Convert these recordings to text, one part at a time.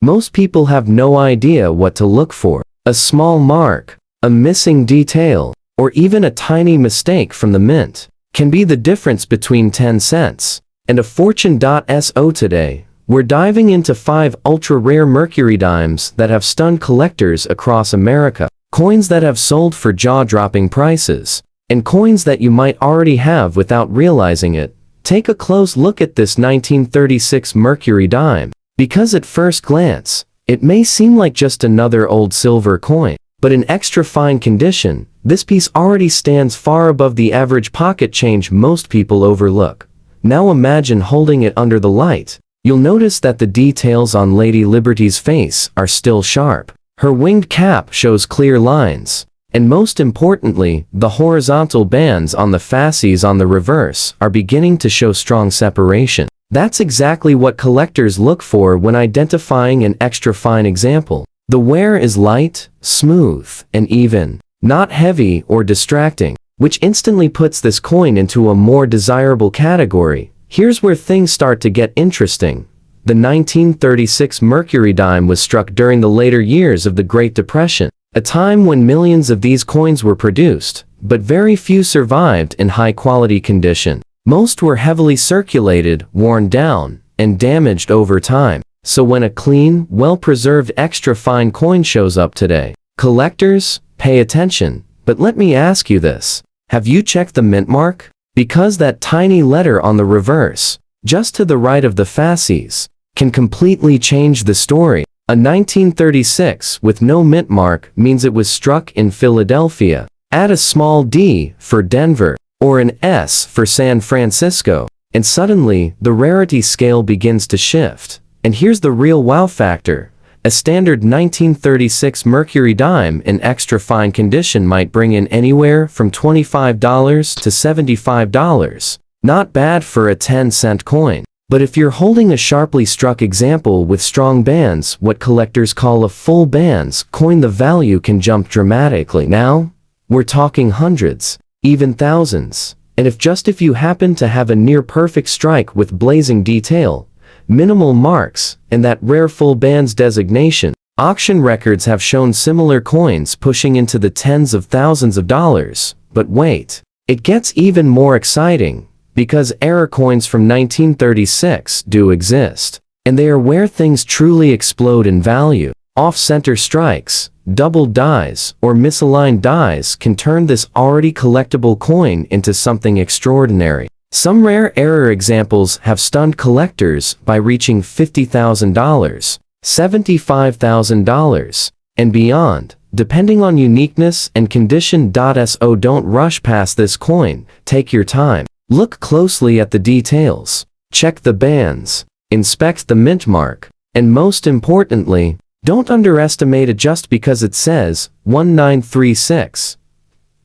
Most people have no idea what to look for. A small mark, a missing detail, or even a tiny mistake from the mint can be the difference between 10 cents and a fortune. So today, we're diving into 5 ultra-rare Mercury dimes that have stunned collectors across America, coins that have sold for jaw-dropping prices, and coins that you might already have without realizing it. Take a close look at this 1936 Mercury dime, because at first glance, it may seem like just another old silver coin, but in extra fine condition, this piece already stands far above the average pocket change most people overlook. Now imagine holding it under the light. You'll notice that the details on Lady Liberty's face are still sharp. Her winged cap shows clear lines, and most importantly, the horizontal bands on the fasces on the reverse are beginning to show strong separation. That's exactly what collectors look for when identifying an extra fine example. The wear is light, smooth, and even, not heavy or distracting, which instantly puts this coin into a more desirable category. Here's where things start to get interesting. The 1936 Mercury dime was struck during the later years of the Great Depression, a time when millions of these coins were produced, but very few survived in high-quality condition. Most were heavily circulated, worn down, and damaged over time. So when a clean, well-preserved extra fine coin shows up today, collectors, pay attention. But let me ask you this. Have you checked the mint mark? Because that tiny letter on the reverse, just to the right of the fasces, can completely change the story. A 1936 with no mint mark means it was struck in Philadelphia. Add a small D for Denver, or an S for San Francisco, and suddenly, the rarity scale begins to shift. And here's the real wow factor. A standard 1936 Mercury dime in extra fine condition might bring in anywhere from $25 to $75. Not bad for a 10-cent coin. But if you're holding a sharply struck example with strong bands, what collectors call a full bands coin, the value can jump dramatically. Now, we're talking hundreds, even thousands. And if you happen to have a near-perfect strike with blazing detail, minimal marks, and that rare full bands designation, auction records have shown similar coins pushing into the tens of thousands of dollars. But wait, it gets even more exciting, because error coins from 1936 do exist, and they are where things truly explode in value. Off-center strikes, doubled dies, or misaligned dies can turn this already collectible coin into something extraordinary. Some rare error examples have stunned collectors by reaching $50,000, $75,000, and beyond, depending on uniqueness and condition. So don't rush past this coin, take your time. Look closely at the details, check the bands, inspect the mint mark, and most importantly, don't underestimate it just because it says 1936.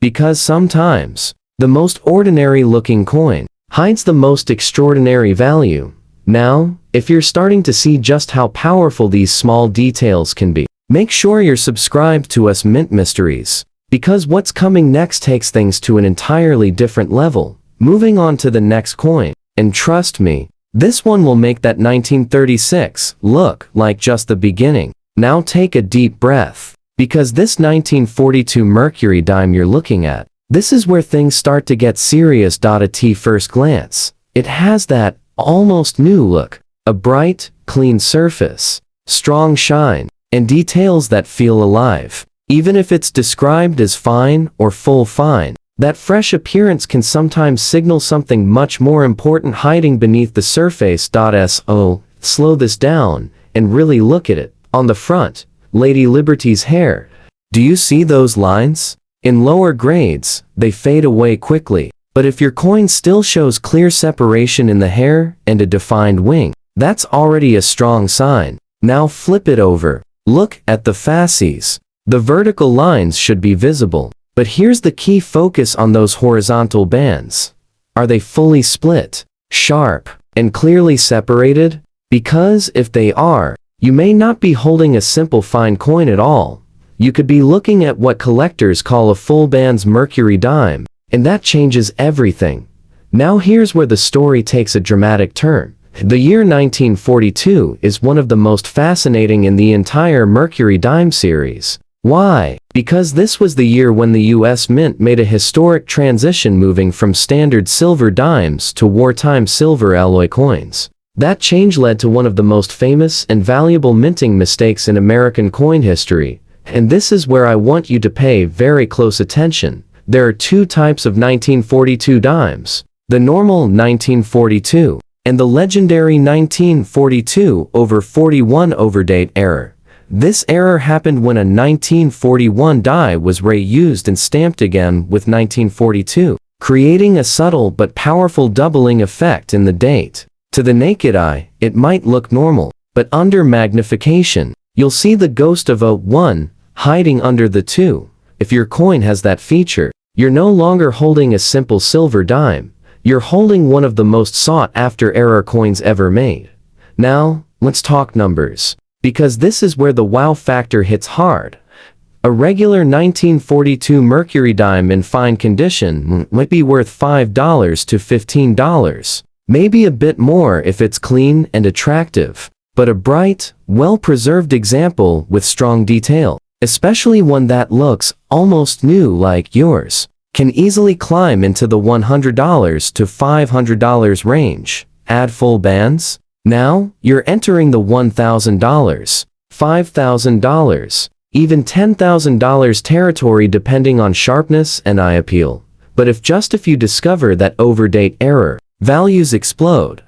Because sometimes, the most ordinary looking coin hides the most extraordinary value. Now, if you're starting to see just how powerful these small details can be, make sure you're subscribed to us Mint Mysteries, because what's coming next takes things to an entirely different level. Moving on to the next coin, and trust me, this one will make that 1936 look like just the beginning. Now take a deep breath, because this 1942 Mercury dime you're looking at, this is where things start to get serious. At first glance, it has that almost new look, a bright, clean surface, strong shine, and details that feel alive. Even if it's described as fine or full fine, that fresh appearance can sometimes signal something much more important hiding beneath the surface. So, slow this down and really look at it. On the front, Lady Liberty's hair. Do you see those lines? In lower grades, they fade away quickly. But if your coin still shows clear separation in the hair and a defined wing, that's already a strong sign. Now flip it over. Look at the fasces. The vertical lines should be visible. But here's the key: focus on those horizontal bands. Are they fully split, sharp, and clearly separated? Because if they are, you may not be holding a simple fine coin at all. You could be looking at what collectors call a full bands Mercury dime, and that changes everything. Now here's where the story takes a dramatic turn. The year 1942 is one of the most fascinating in the entire Mercury dime series. Why? Because this was the year when the US Mint made a historic transition, moving from standard silver dimes to wartime silver alloy coins. That change led to one of the most famous and valuable minting mistakes in American coin history, and this is where I want you to pay very close attention. There are two types of 1942 dimes: the normal 1942 and the legendary 1942/41 overdate error. This error happened when a 1941 die was reused and stamped again with 1942, creating a subtle but powerful doubling effect in the date. To the naked eye, it might look normal, but under magnification, you'll see the ghost of a 1 hiding under the 2. If your coin has that feature, you're no longer holding a simple silver dime. You're holding one of the most sought-after error coins ever made. Now, let's talk numbers, because this is where the wow factor hits hard. A regular 1942 Mercury dime in fine condition might be worth $5 to $15, maybe a bit more if it's clean and attractive. But a bright, well-preserved example with strong detail, especially one that looks almost new like yours, can easily climb into the $100 to $500 range. Add full bands? Now, you're entering the $1,000, $5,000, even $10,000 territory depending on sharpness and eye appeal. But if just if you discover that overdate error, values explode.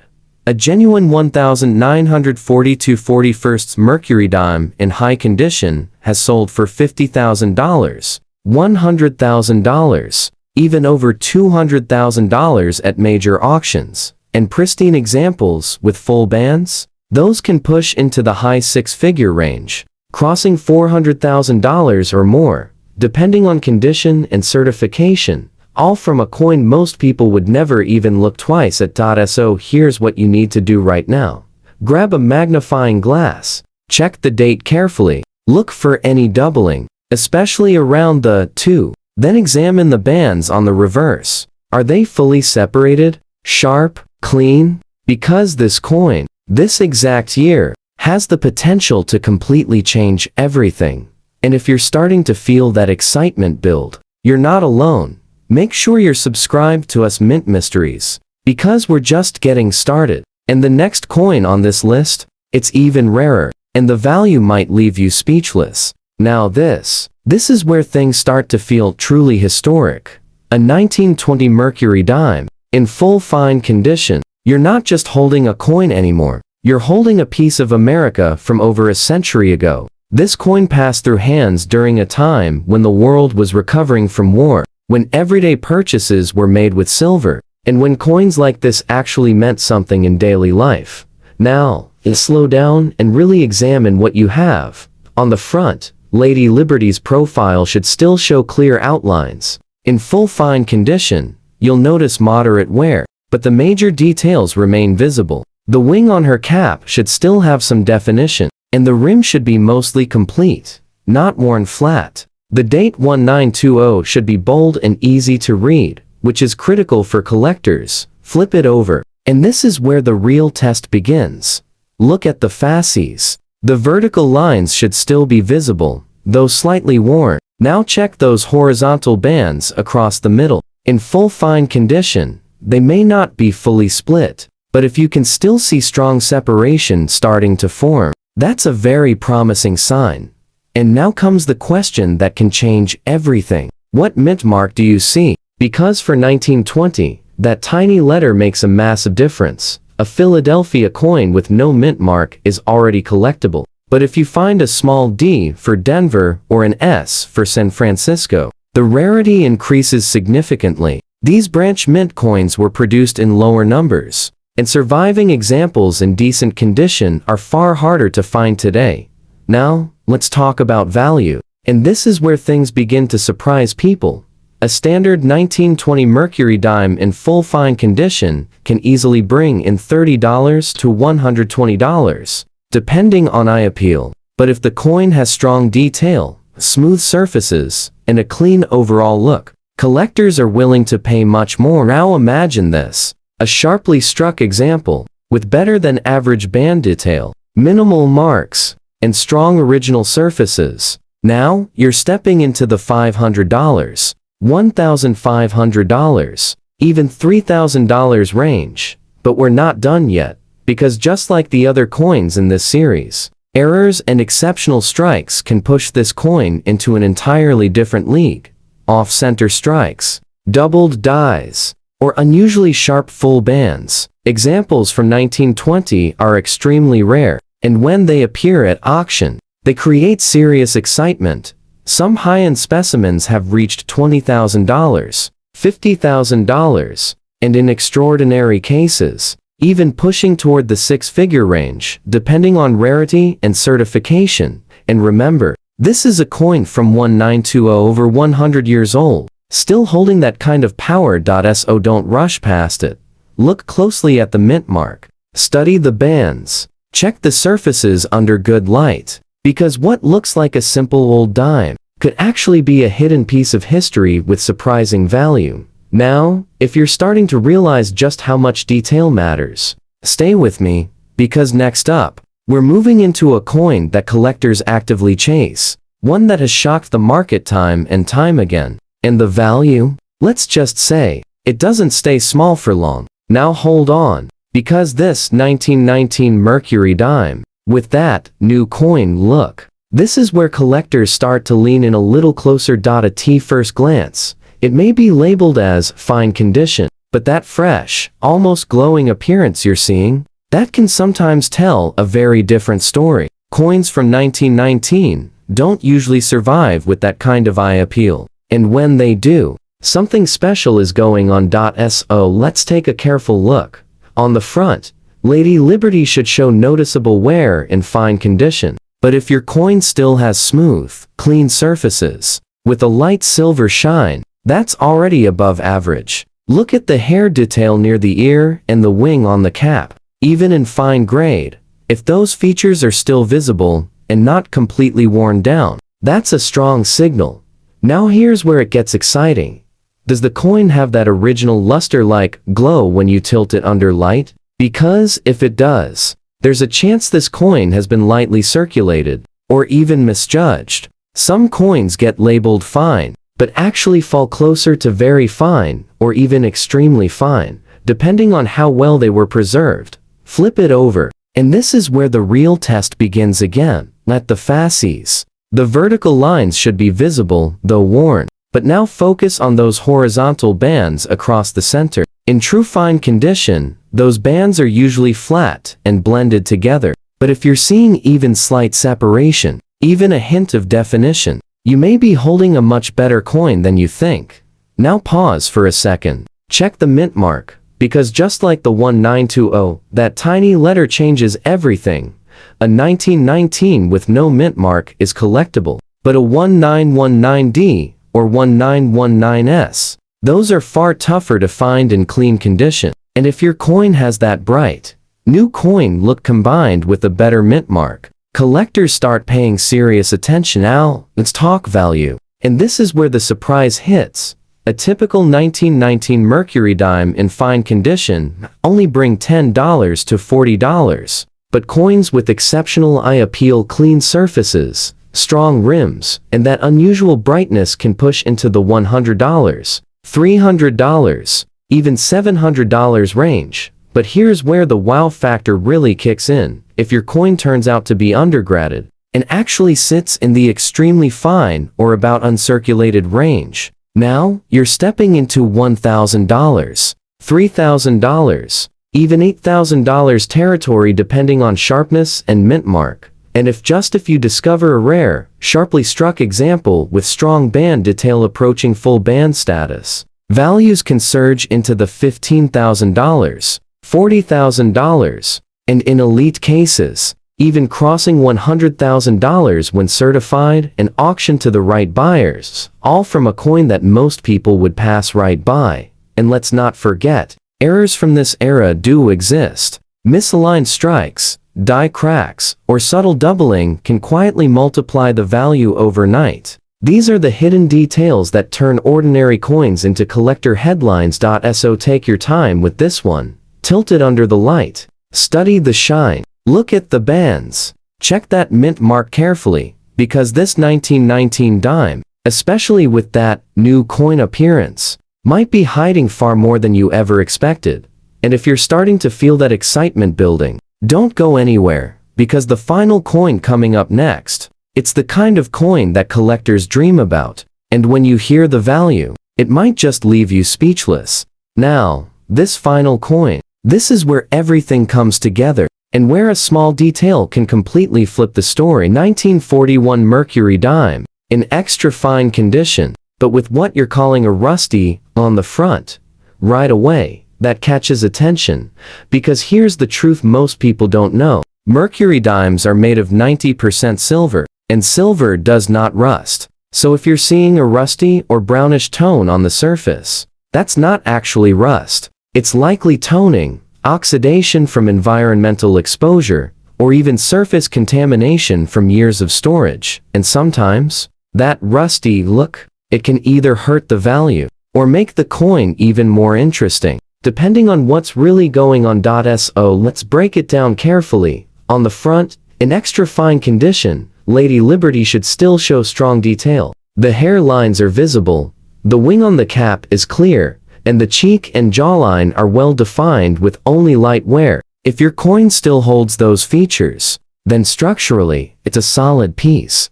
A genuine 1942 41st Mercury dime in high condition has sold for $50,000, $100,000, even over $200,000 at major auctions. And pristine examples with full bands? Those can push into the high six-figure range, crossing $400,000 or more, depending on condition and certification, all from a coin most people would never even look twice at. So here's what you need to do right now. Grab a magnifying glass, check the date carefully, look for any doubling, especially around the 2. Then examine the bands on the reverse. Are they fully separated, sharp, clean? Because this coin, this exact year, has the potential to completely change everything. And if you're starting to feel that excitement build, you're not alone. Make sure you're subscribed to us Mint Mysteries, because we're just getting started. And the next coin on this list, it's even rarer, and the value might leave you speechless. Now this is where things start to feel truly historic. A 1920 Mercury dime, in full fine condition. You're not just holding a coin anymore, you're holding a piece of America from over a century ago. This coin passed through hands during a time when the world was recovering from war, when everyday purchases were made with silver, and when coins like this actually meant something in daily life. Now, let's slow down and really examine what you have. On the front, Lady Liberty's profile should still show clear outlines. In full fine condition, you'll notice moderate wear, but the major details remain visible. The wing on her cap should still have some definition, and the rim should be mostly complete, not worn flat. The date 1920 should be bold and easy to read, which is critical for collectors. Flip it over, and this is where the real test begins. Look at the fasces. The vertical lines should still be visible, though slightly worn. Now check those horizontal bands across the middle. In full fine condition, they may not be fully split, but if you can still see strong separation starting to form, that's a very promising sign. And now comes the question that can change everything. What mint mark do you see? Because for 1920, that tiny letter makes a massive difference. A Philadelphia coin with no mint mark is already collectible. But if you find a small D for Denver or an S for San Francisco, the rarity increases significantly. These branch mint coins were produced in lower numbers, and surviving examples in decent condition are far harder to find today. Now, let's talk about value. And this is where things begin to surprise people. A standard 1920 Mercury dime in full fine condition can easily bring in $30 to $120, depending on eye appeal. But if the coin has strong detail, smooth surfaces, and a clean overall look, collectors are willing to pay much more. Now imagine this. A sharply struck example, with better than average band detail, minimal marks, and strong original surfaces. Now, you're stepping into the $500, $1,500, even $3,000 range. But we're not done yet, because just like the other coins in this series, errors and exceptional strikes can push this coin into an entirely different league. Off-center strikes, doubled dies, or unusually sharp full bands. Examples from 1920 are extremely rare, and when they appear at auction, they create serious excitement. Some high-end specimens have reached $20,000, $50,000, and in extraordinary cases, even pushing toward the six-figure range, depending on rarity and certification. And remember, this is a coin from 1920, over 100 years old, still holding that kind of power. So don't rush past it. Look closely at the mint mark. Study the bands. Check the surfaces under good light, because what looks like a simple old dime could actually be a hidden piece of history with surprising value. Now, if you're starting to realize just how much detail matters, stay with me, because next up, we're moving into a coin that collectors actively chase, one that has shocked the market time and time again. And the value? Let's just say, it doesn't stay small for long. Now hold on, because this 1919 Mercury dime, with that new coin look, this is where collectors start to lean in a little closer. At first glance, it may be labeled as fine condition, but that fresh, almost glowing appearance you're seeing, that can sometimes tell a very different story. Coins from 1919 don't usually survive with that kind of eye appeal, and when they do, something special is going on. So let's take a careful look. On the front, Lady Liberty should show noticeable wear in fine condition, but if your coin still has smooth, clean surfaces, with a light silver shine, that's already above average. Look at the hair detail near the ear and the wing on the cap. Even in fine grade, if those features are still visible and not completely worn down, that's a strong signal. Now here's where it gets exciting. Does the coin have that original luster-like glow when you tilt it under light? Because if it does, there's a chance this coin has been lightly circulated, or even misjudged. Some coins get labeled fine, but actually fall closer to very fine, or even extremely fine, depending on how well they were preserved. Flip it over, and this is where the real test begins again. At the faces, the vertical lines should be visible, though worn, but now focus on those horizontal bands across the center. In true fine condition, those bands are usually flat and blended together, but if you're seeing even slight separation, even a hint of definition, you may be holding a much better coin than you think. Now pause for a second. Check the mint mark, because just like the 1920, that tiny letter changes everything. A 1919 with no mint mark is collectible, but a 1919D or 1919S, those are far tougher to find in clean condition. And if your coin has that bright, new coin look combined with a better mint mark, collectors start paying serious attention. Now, let's talk value. And this is where the surprise hits. A typical 1919 Mercury dime in fine condition only bring $10 to $40, but coins with exceptional eye appeal, clean surfaces, strong rims, and that unusual brightness can push into the $100, $300, even $700 range. But here's where the wow factor really kicks in. If your coin turns out to be undergraded and actually sits in the extremely fine or about uncirculated range, now you're stepping into $1,000, $3,000, even $8,000 territory depending on sharpness and mint mark. And if you discover a rare, sharply struck example with strong band detail approaching full band status, values can surge into the $15,000, $40,000, and in elite cases, even crossing $100,000 when certified and auctioned to the right buyers, all from a coin that most people would pass right by. And let's not forget, errors from this era do exist. Misaligned strikes, die cracks, or subtle doubling can quietly multiply the value overnight. These are the hidden details that turn ordinary coins into collector headlines. So take your time with this one. Tilt it under the light, Study the shine. Look at the bands. Check that mint mark carefully, because this 1919 dime, especially with that new coin appearance, might be hiding far more than you ever expected. And if you're starting to feel that excitement building, don't go anywhere, because the final coin coming up next, it's the kind of coin that collectors dream about. And when you hear the value, it might just leave you speechless. Now, this final coin, this is where everything comes together, and where a small detail can completely flip the story. 1941 Mercury dime, in extra fine condition, but with what you're calling a rusty on the front. Right away, that catches attention, because here's the truth most people don't know. Mercury dimes are made of 90% silver, and silver does not rust. So if you're seeing a rusty or brownish tone on the surface, that's not actually rust. It's likely toning, oxidation from environmental exposure, or even surface contamination from years of storage. And sometimes, that rusty look, it can either hurt the value, or make the coin even more interesting, depending on what's really going on. So let's break it down carefully. On the front, in extra fine condition, Lady Liberty should still show strong detail. The hairlines are visible, the wing on the cap is clear, and the cheek and jawline are well defined with only light wear. If your coin still holds those features, then structurally, it's a solid piece.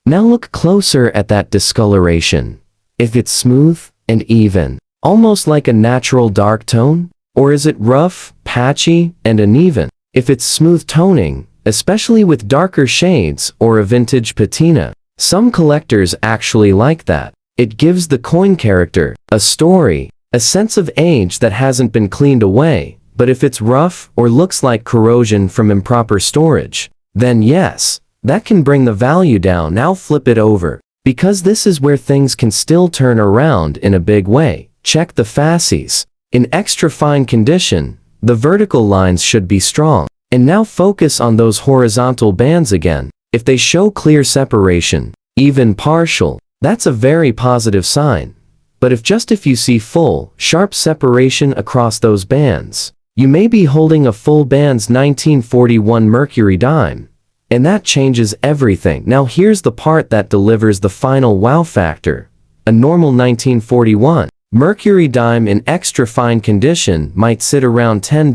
Now look closer at that discoloration. If it's smooth and even, almost like a natural dark tone, or is it rough, patchy, and uneven? If it's smooth toning, especially with darker shades or a vintage patina, some collectors actually like that. It gives the coin character, a story, a sense of age that hasn't been cleaned away. But if it's rough or looks like corrosion from improper storage, then yes, that can bring the value down. Now flip it over, because this is where things can still turn around in a big way. Check the fasces. In extra fine condition, the vertical lines should be strong. And now focus on those horizontal bands again. If they show clear separation, even partial, that's a very positive sign. But if you see full, sharp separation across those bands, you may be holding a full band's 1941 Mercury dime. And that changes everything. Now here's the part that delivers the final wow factor. A normal 1941 Mercury dime in extra fine condition might sit around $10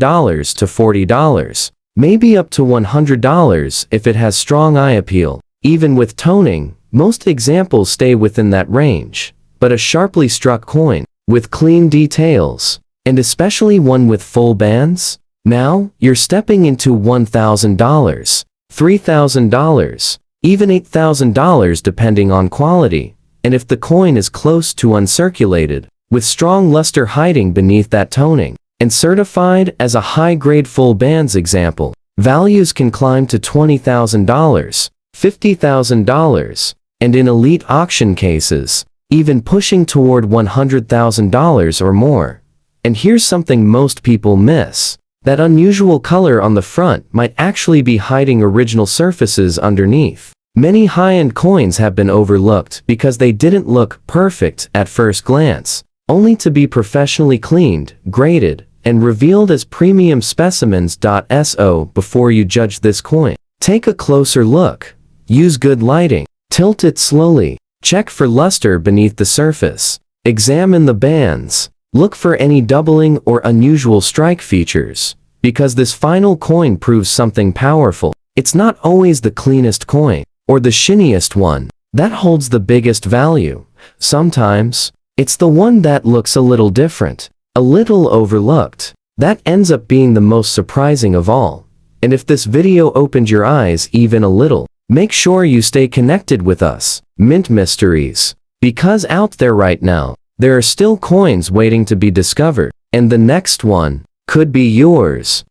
to $40, maybe up to $100 if it has strong eye appeal. Even with toning, most examples stay within that range. But a sharply struck coin, with clean details, and especially one with full bands, now you're stepping into $1,000, $3,000, even $8,000 depending on quality. And if the coin is close to uncirculated, with strong luster hiding beneath that toning, and certified as a high-grade full bands example, values can climb to $20,000, $50,000, and in elite auction cases, even pushing toward $100,000 or more. And here's something most people miss. That unusual color on the front might actually be hiding original surfaces underneath. Many high-end coins have been overlooked because they didn't look perfect at first glance, only to be professionally cleaned, graded, and revealed as premium specimens. So before you judge this coin, take a closer look. Use good lighting. Tilt it slowly. Check for luster beneath the surface. Examine the bands. Look for any doubling or unusual strike features, because this final coin proves something powerful. It's not always the cleanest coin, or the shiniest one, that holds the biggest value. Sometimes, it's the one that looks a little different, a little overlooked, that ends up being the most surprising of all. And if this video opened your eyes even a little, make sure you stay connected with us, Mint Mysteries, because out there right now, there are still coins waiting to be discovered, and the next one could be yours.